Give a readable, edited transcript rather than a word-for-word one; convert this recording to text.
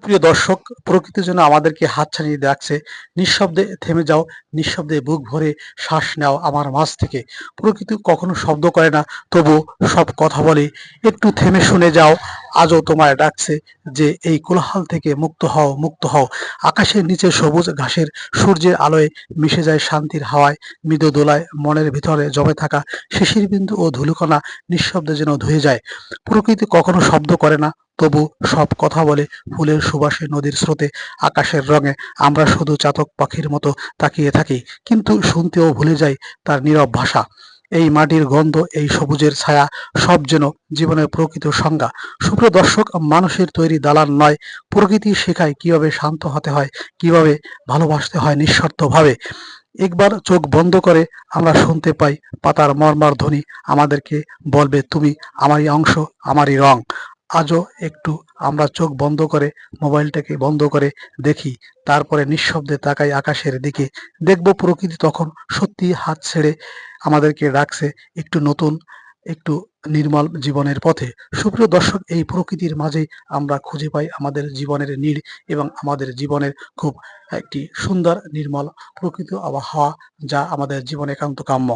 সুপ্রিয় দর্শক, প্রকৃতি যেন আমাদেরকে হাত ছাড়িয়ে ডাকছে, নিঃশব্দে থেমে যাও, নিঃশব্দে বুক ভরে শ্বাস নাও আমার মাঝ থেকে। প্রকৃতি কখনো শব্দ করে না, তবু সব কথা বলে, একটু থেমে শুনে যাও, আজও তোমায় ডাকছে যে এই কোলাহল থেকে মুক্ত হও, মুক্ত হও। আকাশের নিচে সবুজ ঘাসের সূর্যের আলোয় মিশে যায় শান্তির হাওয়ায়, মৃদু দোলায় মনের ভিতরে জমে থাকা শিশির বিন্দু ও ধুলিকণা নিঃশব্দে যেন ধুয়ে যায়। প্রকৃতি কখনো শব্দ করে না, তবু সব কথা বলে। ফুলের সুবাসে, নদীর স্রোতে, আকাশের রঙে আমরা শুধু চাতক পাখির মতো তাকিয়ে থাকি, কিন্তু শুনতেও ভুলে যাই তার নীরব ভাষা। এই মাটির গন্ধ, এই সবুজের ছায়া, সব যেন জীবনের প্রকৃত সংজ্ঞা। সুপ্রিয় দর্শক, মানুষের তৈরি দালান নয়, প্রকৃতি শেখায় কিভাবে শান্ত হতে হয়, কিভাবে ভালোবাসতে হয় নিঃস্বার্থভাবে। একবার চোখ বন্ধ করে আমরা শুনতে পাই পাতার মর্মর ধ্বনি, আমাদেরকে বলবে তুমি আমারই অংশ, আমারই রং। আজও একটু আমরা চোখ বন্ধ করে মোবাইলটাকে বন্ধ করে দেখি, তারপরে নিঃশব্দে তাকাই আকাশের দিকে, দেখব প্রকৃতি তখন সত্যি হাত ছেড়ে আমাদেরকে ডাকছে একটু নতুন, একটু নির্মল জীবনের পথে। সুপ্রিয় দর্শক, এই প্রকৃতির মাঝেই আমরা খুঁজে পাই আমাদের জীবনের নীড় এবং আমাদের জীবনের খুব একটি সুন্দর নির্মল প্রকৃত আবহাওয়া, যা আমাদের জীবনে একান্ত কাম্য।